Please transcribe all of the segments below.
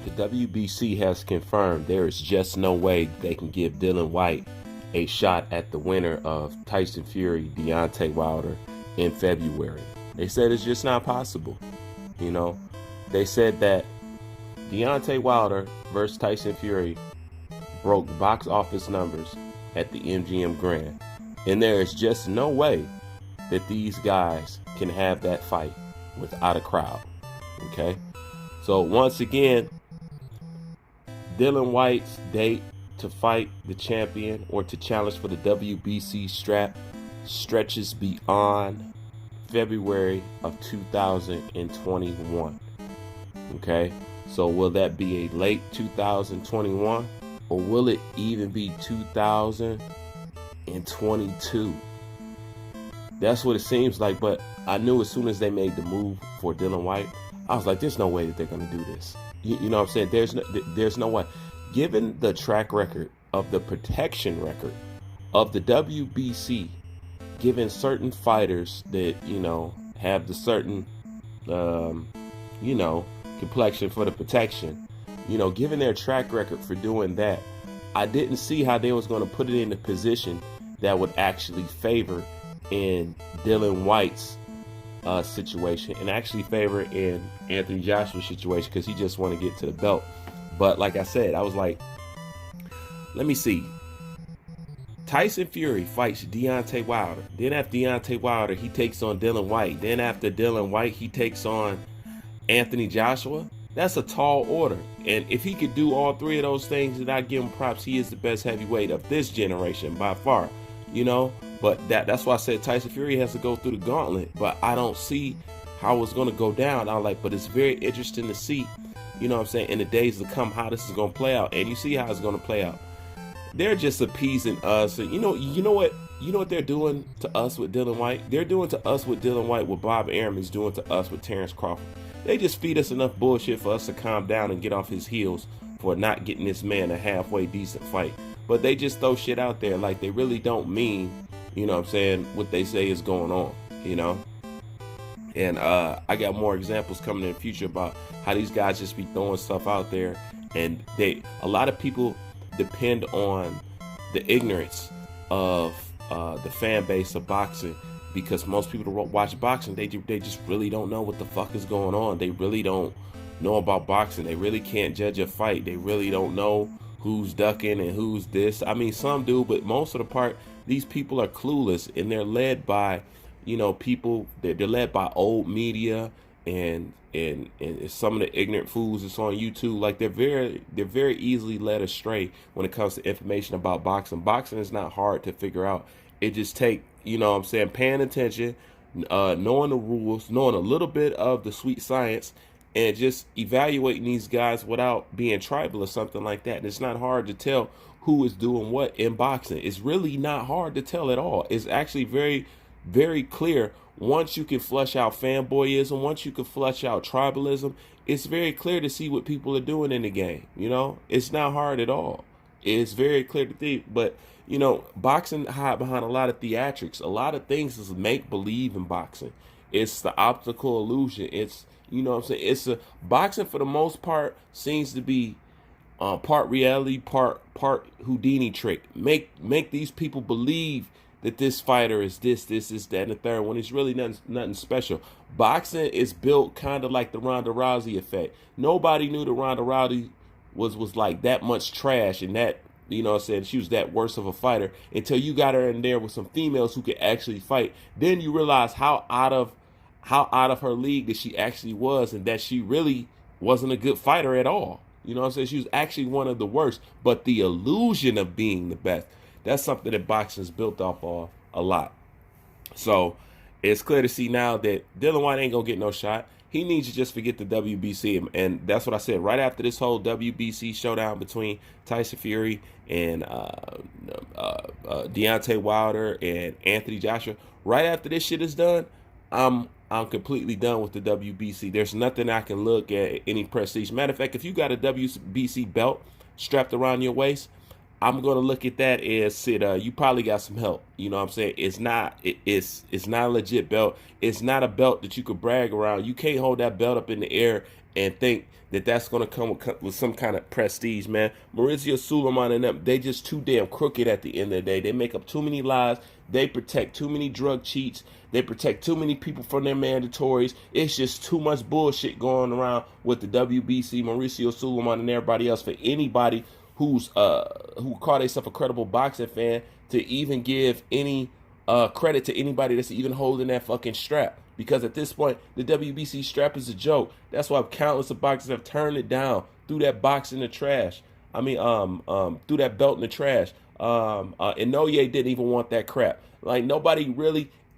The WBC has confirmed there is just no way they can give Dillan Whyte a shot at the winner of Tyson Fury, Deontay Wilder in February. They said it's just not possible. You know, they said that Deontay Wilder versus Tyson Fury broke box office numbers at the MGM Grand. And there is just no way that these guys can have that fight without a crowd. Okay? So once again, Dillan Whyte's date to fight the champion or to challenge for the WBC strap stretches beyond February of 2021. Okay? So will that be a late 2021 or will it even be 2022? That's what it seems like, but I knew as soon as they made the move for Dillan Whyte, I was like, there's no way that they're going to do this. You know what I'm saying? There's no way. Given the track record of the protection record of the WBC, given certain fighters that, have the certain, complexion for the protection, given their track record for doing that, I didn't see how they was going to put it in a position that would actually favor in Dillan Whyte's situation and actually favor in Anthony Joshua's situation because he just want to get to the belt. But like I said, I was like, let me see. Tyson Fury fights Deontay Wilder. Then after Deontay Wilder, he takes on Dillan Whyte. Then after Dillan Whyte, he takes on Anthony Joshua. That's a tall order. And if he could do all three of those things, then I give him props. He is the best heavyweight of this generation by far, But that's why I said Tyson Fury has to go through the gauntlet. But I don't see how it's going to go down. But it's very interesting to see, in the days to come, how this is going to play out. And you see how it's going to play out. They're just appeasing us. And you know what they're doing to us with Dillan Whyte? They're doing to us with Dillan Whyte what Bob Arum is doing to us with Terrence Crawford. They just feed us enough bullshit for us to calm down and get off his heels for not getting this man a halfway decent fight. But they just throw shit out there like they really don't mean, what they say is going on, And I got more examples coming in the future about how these guys just be throwing stuff out there. And a lot of people depend on the ignorance of the fan base of boxing, because most people that watch boxing, they just really don't know what the fuck is going on. They really don't know about boxing. They really can't judge a fight. They really don't know who's ducking and who's this. I mean, some do, but most of the part, these people are clueless, and they're led by, people. They're led by old media and some of the ignorant fools that's on YouTube. Like they're very easily led astray when it comes to information about boxing. Boxing is not hard to figure out. It just take, paying attention, knowing the rules, knowing a little bit of the sweet science, and just evaluating these guys without being tribal or something like that. And it's not hard to tell who is doing what in boxing. It's really not hard to tell at all. It's actually very, very clear. Once you can flush out fanboyism, once you can flush out tribalism, it's very clear to see what people are doing in the game. It's not hard at all. It's very clear to see. But, boxing hide behind a lot of theatrics. A lot of things is make-believe in boxing. It's the optical illusion. It's, it's boxing for the most part seems to be part reality, part Houdini trick. Make these people believe that this fighter is this, that, and the third, when it's really nothing special. Boxing is built kind of like the Ronda Rousey effect. Nobody knew that Ronda Rousey was like that much trash and that, she was that worse of a fighter until you got her in there with some females who could actually fight. Then you realize how out of her league that she actually was, and that she really wasn't a good fighter at all. She was actually one of the worst. But the illusion of being the best, that's something that boxing is built off of a lot. So it's clear to see now that Dillan Whyte ain't going to get no shot. He needs to just forget the WBC. And that's what I said. Right after this whole WBC showdown between Tyson Fury and Deontay Wilder and Anthony Joshua, right after this shit is done, I'm completely done with the WBC. There's nothing I can look at any prestige. Matter of fact, if you got a WBC belt strapped around your waist, I'm going to look at that as you probably got some help. It's not a legit belt. It's not a belt that you could brag around. You can't hold that belt up in the air and think that that's going to come with some kind of prestige, man. Maurizio Suleiman and them, they just too damn crooked at the end of the day. They make up too many lies. They protect too many drug cheats. They protect too many people from their mandatories. It's just too much bullshit going around with the WBC, Mauricio Suleiman, and everybody else for anybody who call themselves a credible boxing fan to even give any credit to anybody that's even holding that fucking strap. Because at this point, the WBC strap is a joke. That's why countless of boxers have turned it down, threw that box in the trash. Threw that belt in the trash. And Noye didn't even want that crap. Like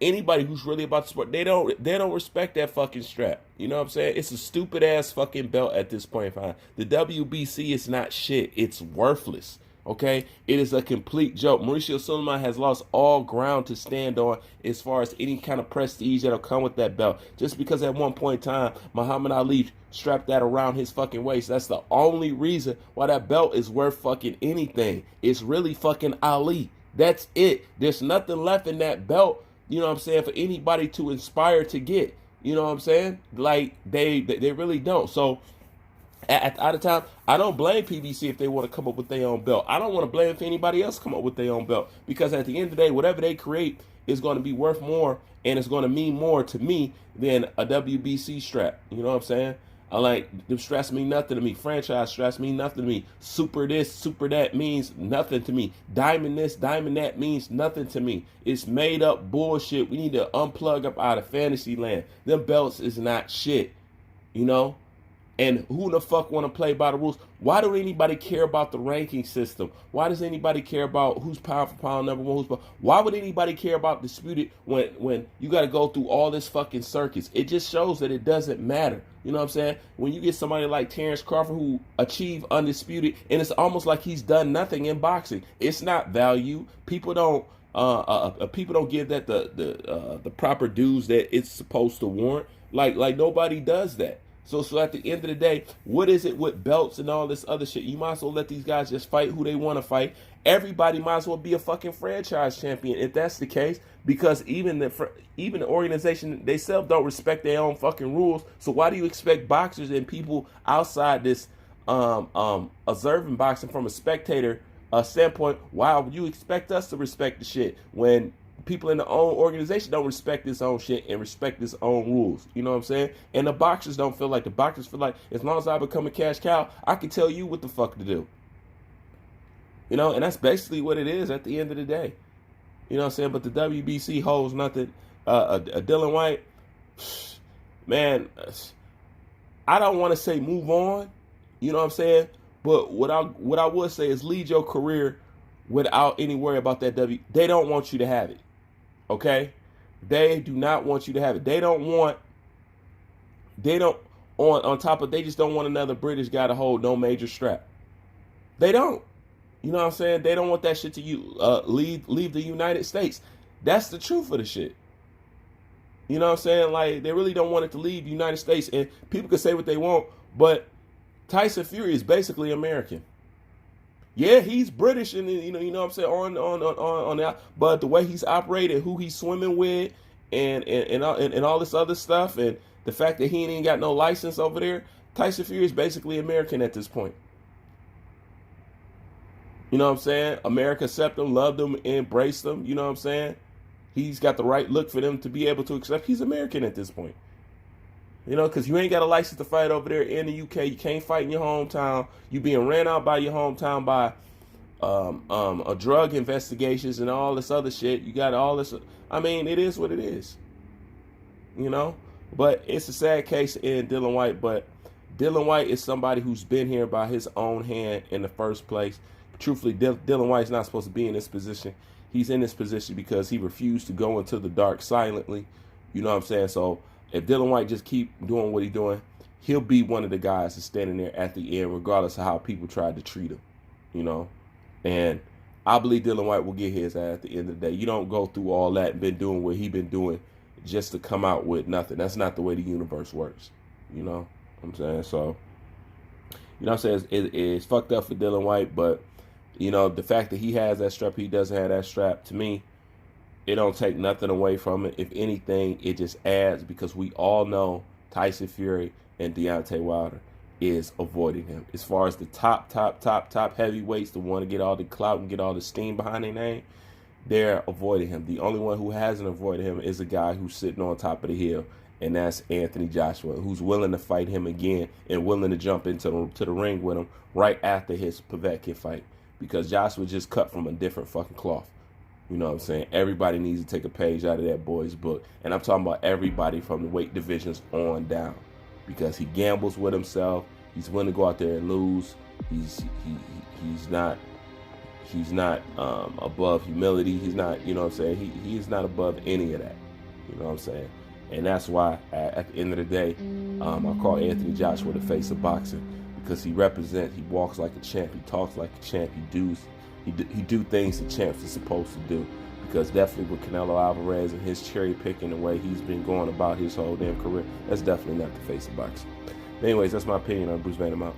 anybody who's really about the sport, they don't respect that fucking strap. You know what I'm saying? It's a stupid ass fucking belt at this point in time. The WBC is not shit. It's worthless. Okay, it is a complete joke. Mauricio Suleiman has lost all ground to stand on as far as any kind of prestige that'll come with that belt. Just because at one point in time, Muhammad Ali strapped that around his fucking waist. That's the only reason why that belt is worth fucking anything. It's really fucking Ali. That's it. There's nothing left in that belt, you know what I'm saying, for anybody to inspire to get. You know what I'm saying? Like, they really don't. So, at the time, I don't blame PBC if they want to come up with their own belt. I don't want to blame if anybody else come up with their own belt. Because at the end of the day, whatever they create is going to be worth more and it's going to mean more to me than a WBC strap. You know what I'm saying? I like, them straps mean nothing to me. Franchise straps mean nothing to me. Super this, super that means nothing to me. Diamond this, diamond that means nothing to me. It's made up bullshit. We need to unplug up out of fantasy land. Them belts is not shit. You know? And who the fuck want to play by the rules? Why do anybody care about the ranking system? Why does anybody care about who's pound for pound number one? Why would anybody care about disputed when you got to go through all this fucking circus? It just shows that it doesn't matter. You know what I'm saying? When you get somebody like Terrence Crawford who achieved undisputed, and it's almost like he's done nothing in boxing. It's not value. People don't give that the proper dues that it's supposed to warrant. Like nobody does that. So at the end of the day, what is it with belts and all this other shit? You might as well let these guys just fight who they want to fight. Everybody might as well be a fucking franchise champion if that's the case, because even the organization themselves don't respect their own fucking rules. So why do you expect boxers and people outside this observing boxing from a spectator standpoint? Why would you expect us to respect the shit when people in the own organization don't respect this own shit and respect this own rules? You know what I'm saying? And the boxers don't feel like, the boxers feel like, as long as I become a cash cow, I can tell you what the fuck to do. You know, and that's basically what it is at the end of the day. You know what I'm saying? But the WBC holds nothing. Dillan Whyte, man, I don't want to say move on. You know what I'm saying? But what I would say is lead your career without any worry about that They don't want you to have it. Okay? They do not want you to have it. They just don't want another British guy to hold no major strap. They don't. You know what I'm saying? They don't want that shit to leave the United States. That's the truth of the shit. You know what I'm saying? Like, they really don't want it to leave the United States. And people can say what they want, but Tyson Fury is basically American. Yeah, he's British, and you know what I'm saying, on that. But the way he's operated, who he's swimming with, and all this other stuff, and the fact that he ain't got no license over there, Tyson Fury is basically American at this point. You know what I'm saying? America accept him, loved him, embraced him. You know what I'm saying? He's got the right look for them to be able to accept. He's American at this point. You know, because you ain't got a license to fight over there in the UK. You can't fight in your hometown. You being ran out by your hometown by drug investigations and all this other shit. You got all this. I mean, it is what it is. You know? But it's a sad case in Dillan Whyte. But Dillan Whyte is somebody who's been here by his own hand in the first place. Truthfully, Dillan Whyte's not supposed to be in this position. He's in this position because he refused to go into the dark silently. You know what I'm saying? So if Dillan Whyte just keep doing what he's doing, he'll be one of the guys that's standing there at the end, regardless of how people tried to treat him, you know. And I believe Dillan Whyte will get his ass at the end of the day. You don't go through all that and been doing what he been doing just to come out with nothing. That's not the way the universe works, you know what I'm saying? So, you know what I'm saying? It's fucked up for Dillan Whyte, but, you know, the fact that he has that strap, he doesn't have that strap, to me, it don't take nothing away from it. If anything, it just adds, because we all know Tyson Fury and Deontay Wilder is avoiding him. As far as the top heavyweights, the one to get all the clout and get all the steam behind their name, they're avoiding him. The only one who hasn't avoided him is a guy who's sitting on top of the hill, and that's Anthony Joshua, who's willing to fight him again and willing to jump into the ring with him right after his Povetkin fight, because Joshua just cut from a different fucking cloth. You know what I'm saying? Everybody needs to take a page out of that boy's book. And I'm talking about everybody from the weight divisions on down, because he gambles with himself. He's willing to go out there and lose. He's not above humility. He's not, you know what I'm saying? He's not above any of that. You know what I'm saying? And that's why at the end of the day, I call Anthony Joshua the face of boxing, because he walks like a champ, he talks like a champ, he do things the champs are supposed to do. Because definitely with Canelo Alvarez and his cherry picking, the way he's been going about his whole damn career, that's definitely not the face of boxing. But anyways, that's my opinion on Bruce Banner. I'm out.